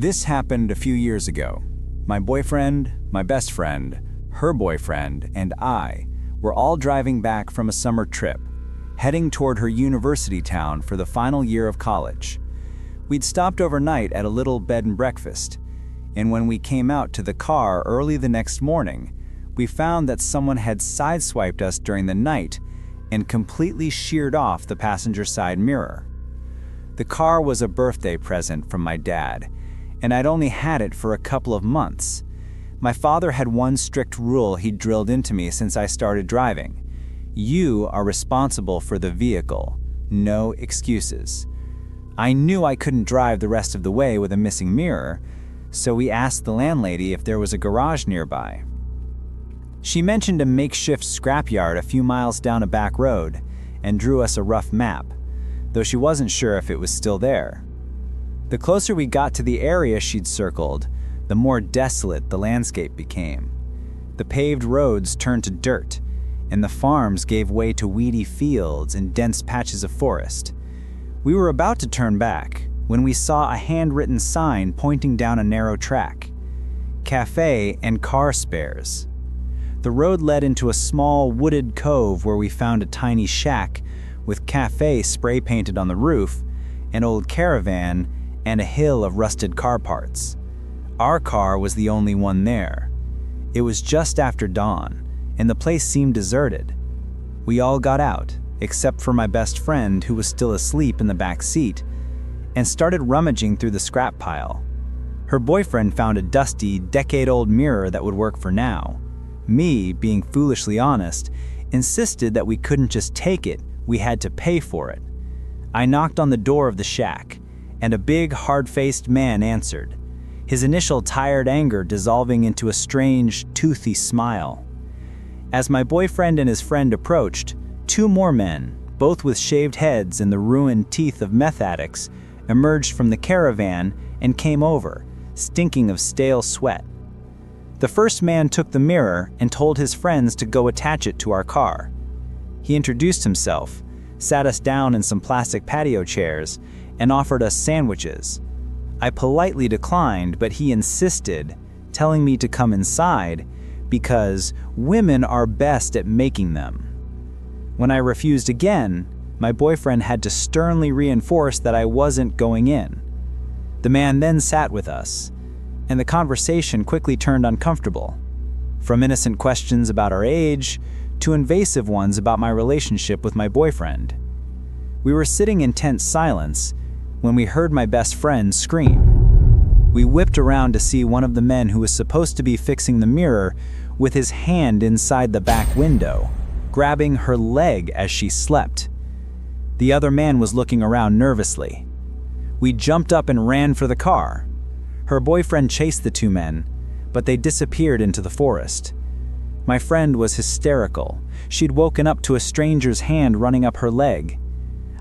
This happened a few years ago. My boyfriend, my best friend, her boyfriend, and I were all driving back from a summer trip, heading toward her university town for the final year of college. We'd stopped overnight at a little bed and breakfast, and when we came out to the car early the next morning, we found that someone had sideswiped us during the night and completely sheared off the passenger side mirror. The car was a birthday present from my dad, and I'd only had it for a couple of months. My father had one strict rule he'd drilled into me since I started driving. You are responsible for the vehicle, no excuses. I knew I couldn't drive the rest of the way with a missing mirror, so we asked the landlady if there was a garage nearby. She mentioned a makeshift scrapyard a few miles down a back road and drew us a rough map, though she wasn't sure if it was still there. The closer we got to the area she'd circled, the more desolate the landscape became. The paved roads turned to dirt, and the farms gave way to weedy fields and dense patches of forest. We were about to turn back when we saw a handwritten sign pointing down a narrow track: Cafe and Car Spares. The road led into a small wooded cove where we found a tiny shack with cafe spray painted on the roof, an old caravan, and a hill of rusted car parts. Our car was the only one there. It was just after dawn, and the place seemed deserted. We all got out, except for my best friend who was still asleep in the back seat, and started rummaging through the scrap pile. Her boyfriend found a dusty, decade-old mirror that would work for now. Me, being foolishly honest, insisted that we couldn't just take it, we had to pay for it. I knocked on the door of the shack, and a big, hard-faced man answered, his initial tired anger dissolving into a strange, toothy smile. As my boyfriend and his friend approached, two more men, both with shaved heads and the ruined teeth of meth addicts, emerged from the caravan and came over, stinking of stale sweat. The first man took the mirror and told his friends to go attach it to our car. He introduced himself, sat us down in some plastic patio chairs, and offered us sandwiches. I politely declined, but he insisted, telling me to come inside because women are best at making them. When I refused again, my boyfriend had to sternly reinforce that I wasn't going in. The man then sat with us, and the conversation quickly turned uncomfortable, from innocent questions about our age to invasive ones about my relationship with my boyfriend. We were sitting in tense silence when we heard my best friend scream. We whipped around to see one of the men who was supposed to be fixing the mirror with his hand inside the back window, grabbing her leg as she slept. The other man was looking around nervously. We jumped up and ran for the car. Her boyfriend chased the two men, but they disappeared into the forest. My friend was hysterical. She'd woken up to a stranger's hand running up her leg.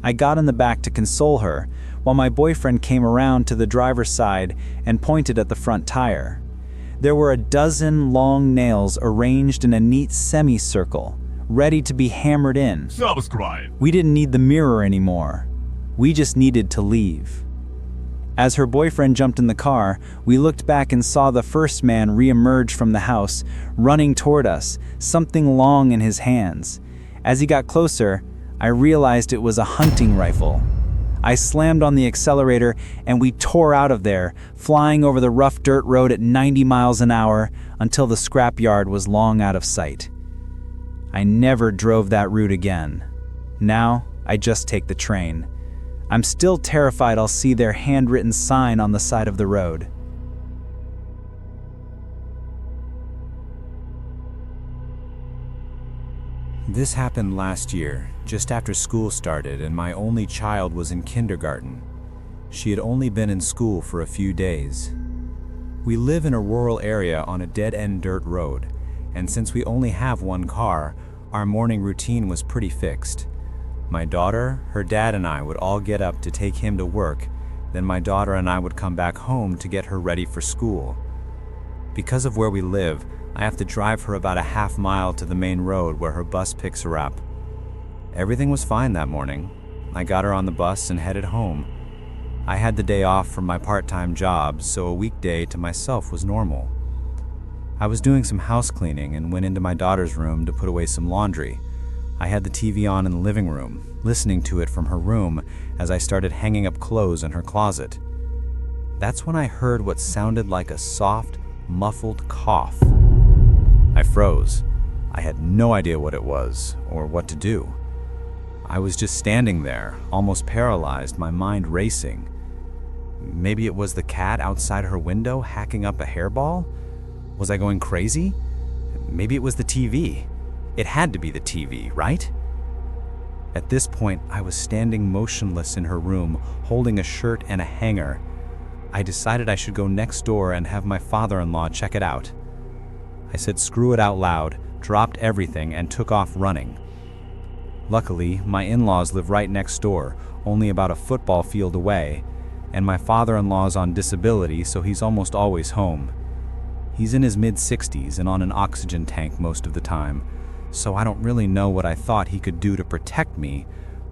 I got in the back to console her, while my boyfriend came around to the driver's side and pointed at the front tire. There were a dozen long nails arranged in a neat semicircle, ready to be hammered in. Subscribe. We didn't need the mirror anymore. We just needed to leave. As her boyfriend jumped in the car, we looked back and saw the first man re-emerge from the house, running toward us, something long in his hands. As he got closer, I realized it was a hunting rifle. I slammed on the accelerator and we tore out of there, flying over the rough dirt road at 90 miles an hour until the scrapyard was long out of sight. I never drove that route again. Now, I just take the train. I'm still terrified I'll see their handwritten sign on the side of the road. This happened last year, just after school started and my only child was in kindergarten. She had only been in school for a few days. We live in a rural area on a dead-end dirt road, and since we only have one car, our morning routine was pretty fixed. My daughter, her dad, and I would all get up to take him to work, then my daughter and I would come back home to get her ready for school. Because of where we live, I have to drive her about a half mile to the main road where her bus picks her up. Everything was fine that morning. I got her on the bus and headed home. I had the day off from my part-time job, so a weekday to myself was normal. I was doing some house cleaning and went into my daughter's room to put away some laundry. I had the TV on in the living room, listening to it from her room as I started hanging up clothes in her closet. That's when I heard what sounded like a soft, muffled cough. I froze. I had no idea what it was or what to do. I was just standing there, almost paralyzed, my mind racing. Maybe it was the cat outside her window hacking up a hairball? Was I going crazy? Maybe it was the TV. It had to be the TV, right? At this point, I was standing motionless in her room, holding a shirt and a hanger. I decided I should go next door and have my father-in-law check it out. I said screw it out loud, dropped everything, and took off running. Luckily, my in-laws live right next door, only about a football field away, and my father-in-law's on disability, so he's almost always home. He's in his mid-60s and on an oxygen tank most of the time, so I don't really know what I thought he could do to protect me,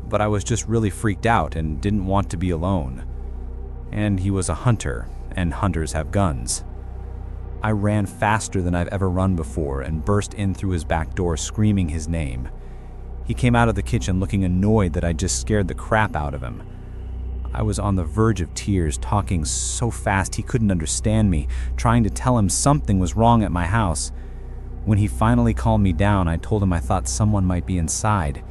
but I was just really freaked out and didn't want to be alone. And he was a hunter, and hunters have guns. I ran faster than I've ever run before and burst in through his back door screaming his name. He came out of the kitchen looking annoyed that I just scared the crap out of him. I was on the verge of tears, talking so fast he couldn't understand me, trying to tell him something was wrong at my house. When he finally calmed me down, I told him I thought someone might be inside.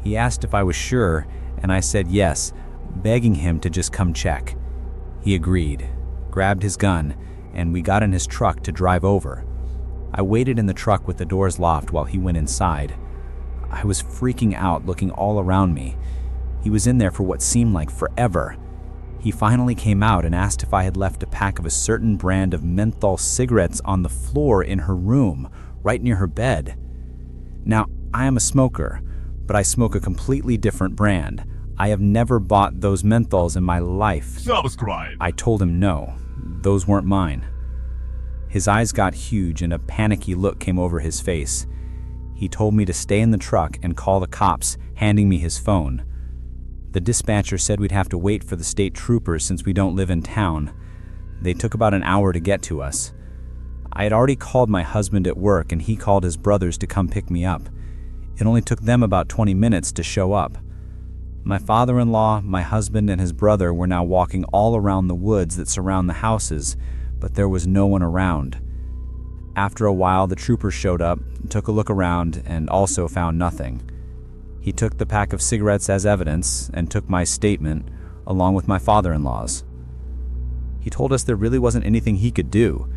He asked if I was sure, and I said yes, begging him to just come check. He agreed, grabbed his gun, and we got in his truck to drive over. I waited in the truck with the doors locked while he went inside. I was freaking out, looking all around me. He was in there for what seemed like forever. He finally came out and asked if I had left a pack of a certain brand of menthol cigarettes on the floor in her room, right near her bed. Now, I am a smoker, but I smoke a completely different brand. I have never bought those menthols in my life. Subscribe. I told him no, those weren't mine. His eyes got huge and a panicky look came over his face. He told me to stay in the truck and call the cops, handing me his phone. The dispatcher said we'd have to wait for the state troopers since we don't live in town. They took about an hour to get to us. I had already called my husband at work and he called his brothers to come pick me up. It only took them about 20 minutes to show up. My father-in-law, my husband, and his brother were now walking all around the woods that surround the houses, but there was no one around. After a while, the troopers showed up, took a look around, and also found nothing. He took the pack of cigarettes as evidence and took my statement, along with my father-in-law's. He told us there really wasn't anything he could do.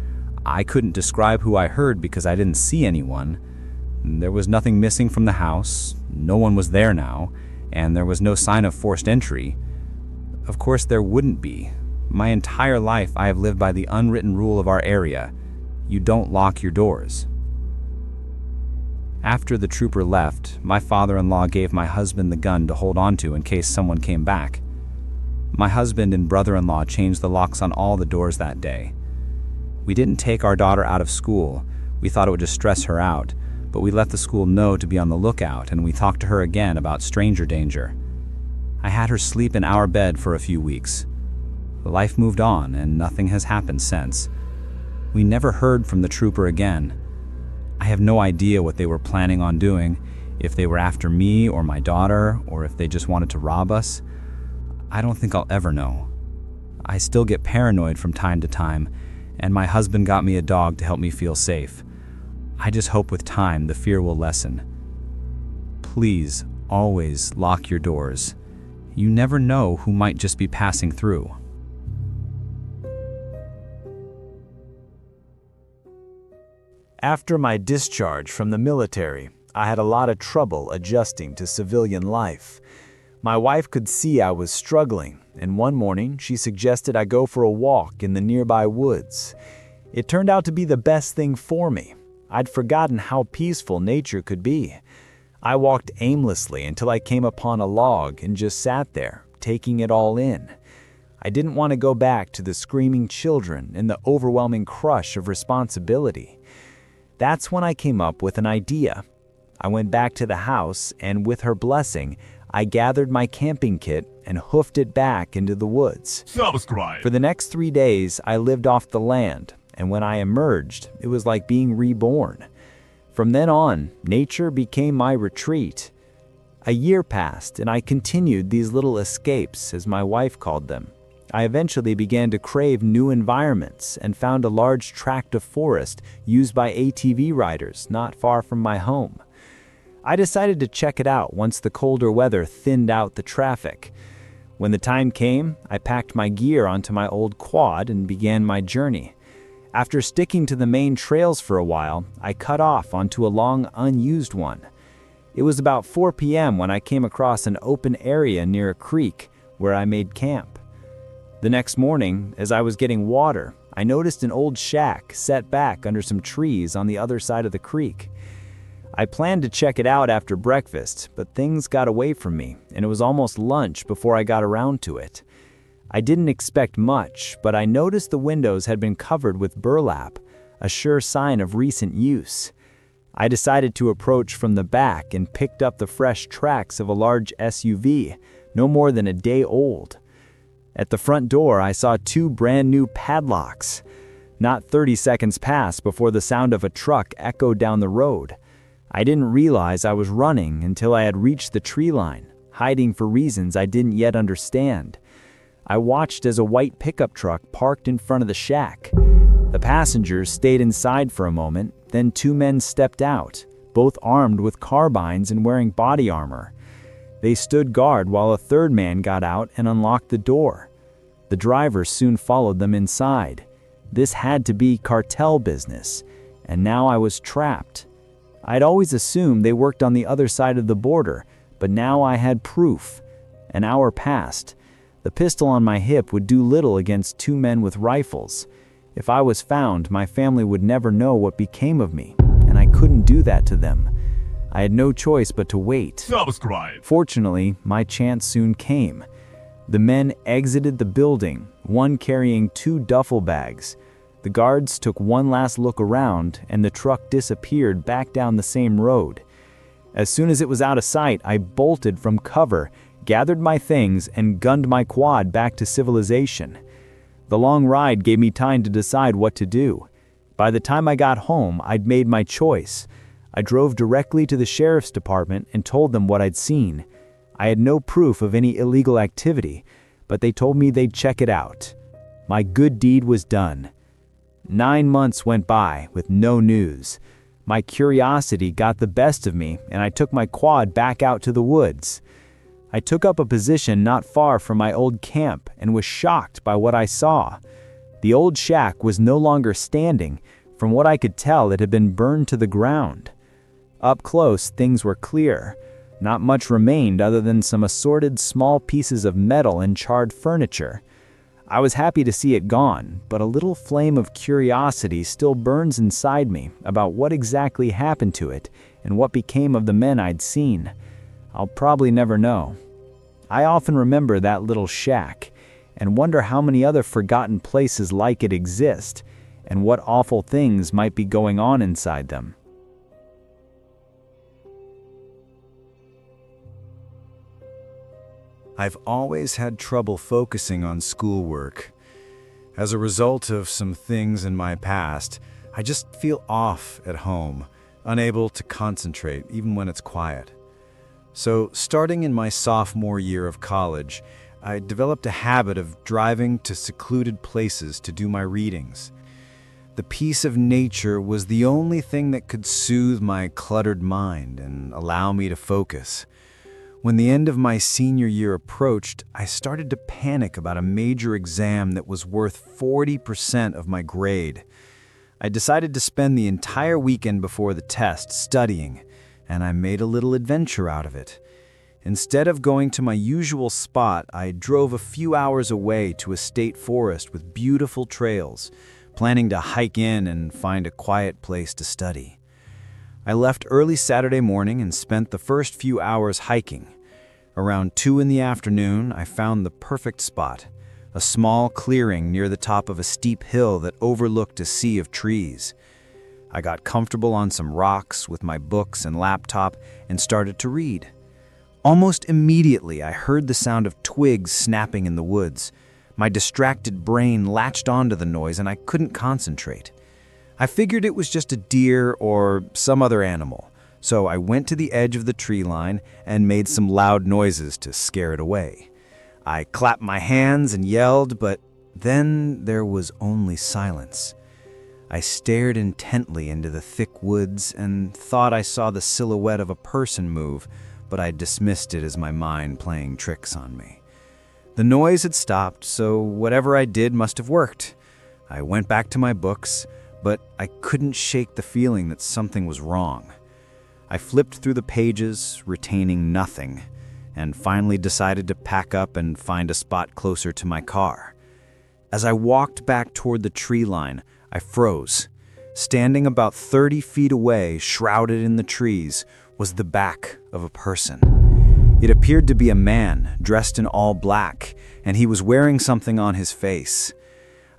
I couldn't describe who I heard because I didn't see anyone. There was nothing missing from the house, no one was there now, and there was no sign of forced entry. Of course there wouldn't be. My entire life I have lived by the unwritten rule of our area. You don't lock your doors. After the trooper left, my father-in-law gave my husband the gun to hold onto in case someone came back. My husband and brother-in-law changed the locks on all the doors that day. We didn't take our daughter out of school. We thought it would just stress her out, but we let the school know to be on the lookout and we talked to her again about stranger danger. I had her sleep in our bed for a few weeks. Life moved on and nothing has happened since. We never heard from the trooper again. I have no idea what they were planning on doing, if they were after me or my daughter, or if they just wanted to rob us. I don't think I'll ever know. I still get paranoid from time to time, and my husband got me a dog to help me feel safe. I just hope with time the fear will lessen. Please always lock your doors. You never know who might just be passing through. After my discharge from the military, I had a lot of trouble adjusting to civilian life. My wife could see I was struggling, and one morning she suggested I go for a walk in the nearby woods. It turned out to be the best thing for me. I'd forgotten how peaceful nature could be. I walked aimlessly until I came upon a log and just sat there, taking it all in. I didn't want to go back to the screaming children and the overwhelming crush of responsibility. That's when I came up with an idea. I went back to the house, and with her blessing, I gathered my camping kit and hoofed it back into the woods. Subscribe. For the next 3 days, I lived off the land, and when I emerged, it was like being reborn. From then on, nature became my retreat. A year passed, and I continued these little escapes, as my wife called them. I eventually began to crave new environments and found a large tract of forest used by ATV riders not far from my home. I decided to check it out once the colder weather thinned out the traffic. When the time came, I packed my gear onto my old quad and began my journey. After sticking to the main trails for a while, I cut off onto a long, unused one. It was about 4 p.m. when I came across an open area near a creek where I made camp. The next morning, as I was getting water, I noticed an old shack set back under some trees on the other side of the creek. I planned to check it out after breakfast, but things got away from me, and it was almost lunch before I got around to it. I didn't expect much, but I noticed the windows had been covered with burlap, a sure sign of recent use. I decided to approach from the back and picked up the fresh tracks of a large SUV, no more than a day old. At the front door, I saw 2 brand new padlocks. Not 30 seconds passed before the sound of a truck echoed down the road. I didn't realize I was running until I had reached the tree line, hiding for reasons I didn't yet understand. I watched as a white pickup truck parked in front of the shack. The passengers stayed inside for a moment, then 2 men stepped out, both armed with carbines and wearing body armor. They stood guard while a 3rd man got out and unlocked the door. The driver soon followed them inside. This had to be cartel business, and now I was trapped. I'd always assumed they worked on the other side of the border, but now I had proof. An hour passed. The pistol on my hip would do little against 2 men with rifles. If I was found, my family would never know what became of me, and I couldn't do that to them. I had no choice but to wait. Subscribe. Fortunately, my chance soon came. The men exited the building, one carrying 2 duffel bags. The guards took one last look around, and the truck disappeared back down the same road. As soon as it was out of sight, I bolted from cover, gathered my things, and gunned my quad back to civilization. The long ride gave me time to decide what to do. By the time I got home, I'd made my choice. I drove directly to the sheriff's department and told them what I'd seen. I had no proof of any illegal activity, but they told me they'd check it out. My good deed was done. 9 months went by with no news. My curiosity got the best of me, and I took my quad back out to the woods. I took up a position not far from my old camp and was shocked by what I saw. The old shack was no longer standing. From what I could tell, it had been burned to the ground. Up close, things were clear. Not much remained other than some assorted small pieces of metal and charred furniture. I was happy to see it gone, but a little flame of curiosity still burns inside me about what exactly happened to it and what became of the men I'd seen. I'll probably never know. I often remember that little shack and wonder how many other forgotten places like it exist and what awful things might be going on inside them. I've always had trouble focusing on schoolwork. As a result of some things in my past, I just feel off at home, unable to concentrate even when it's quiet. So, starting in my sophomore year of college, I developed a habit of driving to secluded places to do my readings. The peace of nature was the only thing that could soothe my cluttered mind and allow me to focus. When the end of my senior year approached, I started to panic about a major exam that was worth 40% of my grade. I decided to spend the entire weekend before the test studying, and I made a little adventure out of it. Instead of going to my usual spot, I drove a few hours away to a state forest with beautiful trails, planning to hike in and find a quiet place to study. I left early Saturday morning and spent the first few hours hiking. Around 2 in the afternoon, I found the perfect spot, a small clearing near the top of a steep hill that overlooked a sea of trees. I got comfortable on some rocks with my books and laptop and started to read. Almost immediately, I heard the sound of twigs snapping in the woods. My distracted brain latched onto the noise and I couldn't concentrate. I figured it was just a deer or some other animal, so I went to the edge of the tree line and made some loud noises to scare it away. I clapped my hands and yelled, but then there was only silence. I stared intently into the thick woods and thought I saw the silhouette of a person move, but I dismissed it as my mind playing tricks on me. The noise had stopped, so whatever I did must have worked. I went back to my books, but I couldn't shake the feeling that something was wrong. I flipped through the pages, retaining nothing, and finally decided to pack up and find a spot closer to my car. As I walked back toward the tree line, I froze. Standing about 30 feet away, shrouded in the trees, was the back of a person. It appeared to be a man, dressed in all black, and he was wearing something on his face.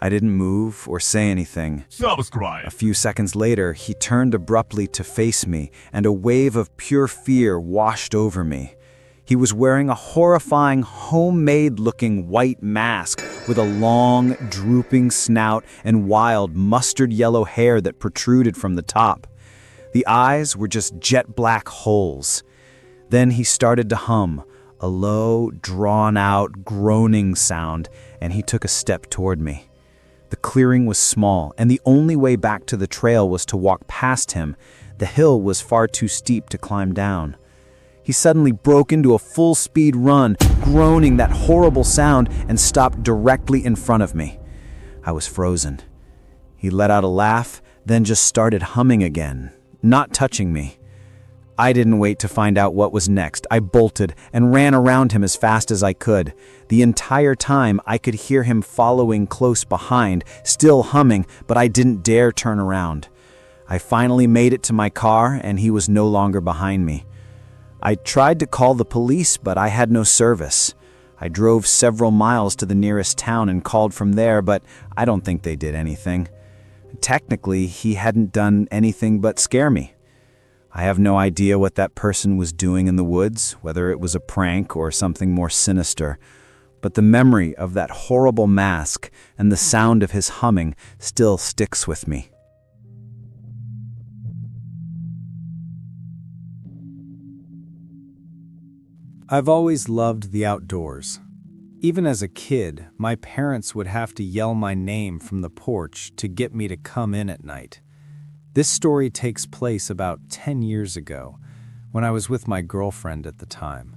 I didn't move or say anything. Subscribe. A few seconds later, he turned abruptly to face me, and a wave of pure fear washed over me. He was wearing a horrifying, homemade-looking white mask with a long, drooping snout and wild, mustard yellow hair that protruded from the top. The eyes were just jet-black holes. Then he started to hum, a low, drawn-out, groaning sound, and he took a step toward me. The clearing was small, and the only way back to the trail was to walk past him. The hill was far too steep to climb down. He suddenly broke into a full-speed run, groaning that horrible sound, and stopped directly in front of me. I was frozen. He let out a laugh, then just started humming again, not touching me. I didn't wait to find out what was next. I bolted and ran around him as fast as I could. The entire time, I could hear him following close behind, still humming, but I didn't dare turn around. I finally made it to my car, and he was no longer behind me. I tried to call the police, but I had no service. I drove several miles to the nearest town and called from there, but I don't think they did anything. Technically, he hadn't done anything but scare me. I have no idea what that person was doing in the woods, whether it was a prank or something more sinister, but the memory of that horrible mask and the sound of his humming still sticks with me. I've always loved the outdoors. Even as a kid, my parents would have to yell my name from the porch to get me to come in at night. This story takes place about 10 years ago, when I was with my girlfriend at the time.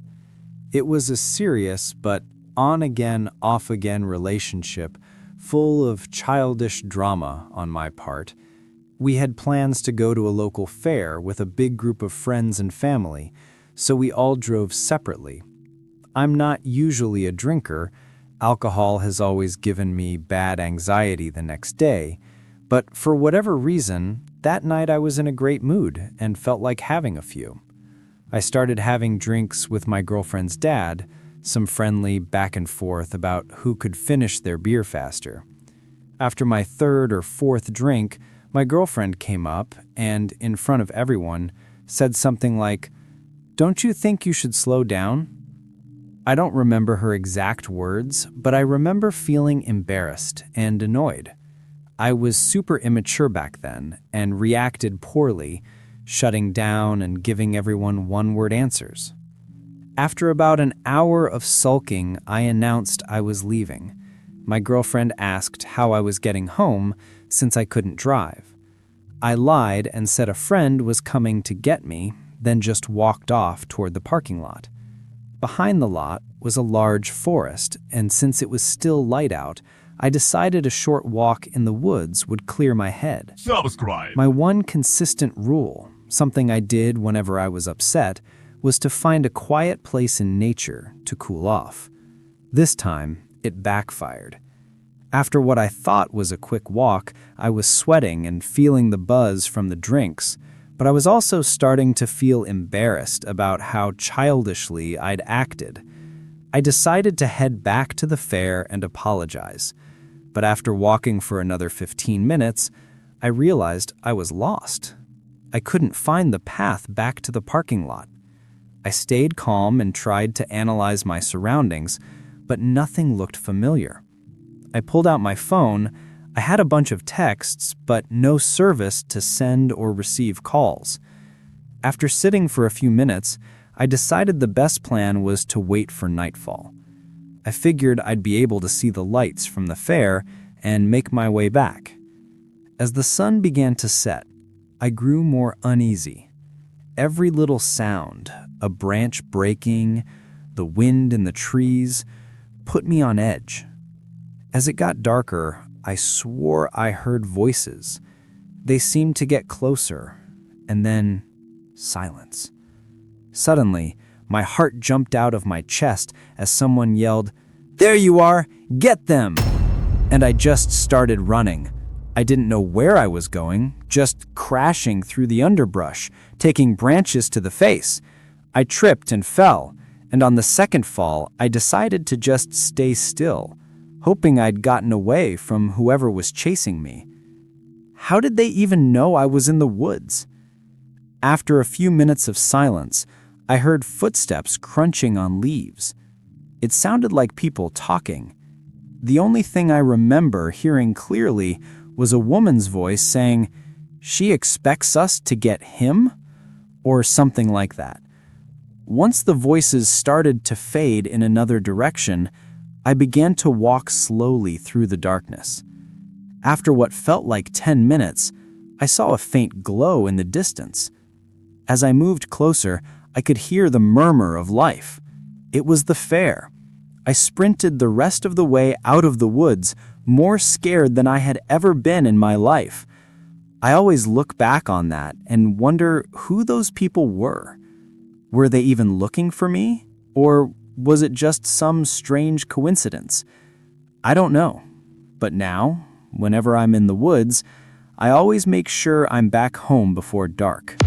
It was a serious but on-again, off-again relationship full of childish drama on my part. We had plans to go to a local fair with a big group of friends and family, so we all drove separately. I'm not usually a drinker. Alcohol has always given me bad anxiety the next day, but for whatever reason, that night I was in a great mood and felt like having a few. I started having drinks with my girlfriend's dad, some friendly back and forth about who could finish their beer faster. After my third or fourth drink, my girlfriend came up and, in front of everyone, said something like, "Don't you think you should slow down?" I don't remember her exact words, but I remember feeling embarrassed and annoyed. I was super immature back then and reacted poorly, shutting down and giving everyone one-word answers. After about an hour of sulking, I announced I was leaving. My girlfriend asked how I was getting home since I couldn't drive. I lied and said a friend was coming to get me, then just walked off toward the parking lot. Behind the lot was a large forest, and since it was still light out, I decided a short walk in the woods would clear my head. Subscribe. My one consistent rule, something I did whenever I was upset, was to find a quiet place in nature to cool off. This time, it backfired. After what I thought was a quick walk, I was sweating and feeling the buzz from the drinks, but I was also starting to feel embarrassed about how childishly I'd acted. I decided to head back to the fair and apologize. But after walking for another 15 minutes, I realized I was lost. I couldn't find the path back to the parking lot. I stayed calm and tried to analyze my surroundings, but nothing looked familiar. I pulled out my phone. I had a bunch of texts, but no service to send or receive calls. After sitting for a few minutes, I decided the best plan was to wait for nightfall. I figured I'd be able to see the lights from the fair and make my way back. As the sun began to set, I grew more uneasy. Every little sound, a branch breaking, the wind in the trees, put me on edge. As it got darker, I swore I heard voices. They seemed to get closer, and then silence. Suddenly, my heart jumped out of my chest as someone yelled, "There you are! Get them!" And I just started running. I didn't know where I was going, just crashing through the underbrush, taking branches to the face. I tripped and fell, and on the second fall, I decided to just stay still, hoping I'd gotten away from whoever was chasing me. How did they even know I was in the woods? After a few minutes of silence, I heard footsteps crunching on leaves. It sounded like people talking. The only thing I remember hearing clearly was a woman's voice saying, "She expects us to get him?" or something like that. Once the voices started to fade in another direction, I began to walk slowly through the darkness. After what felt like 10 minutes, I saw a faint glow in the distance. As I moved closer, I could hear the murmur of life. It was the fair. I sprinted the rest of the way out of the woods, more scared than I had ever been in my life. I always look back on that and wonder who those people were. Were they even looking for me? Or was it just some strange coincidence? I don't know. But now, whenever I'm in the woods, I always make sure I'm back home before dark.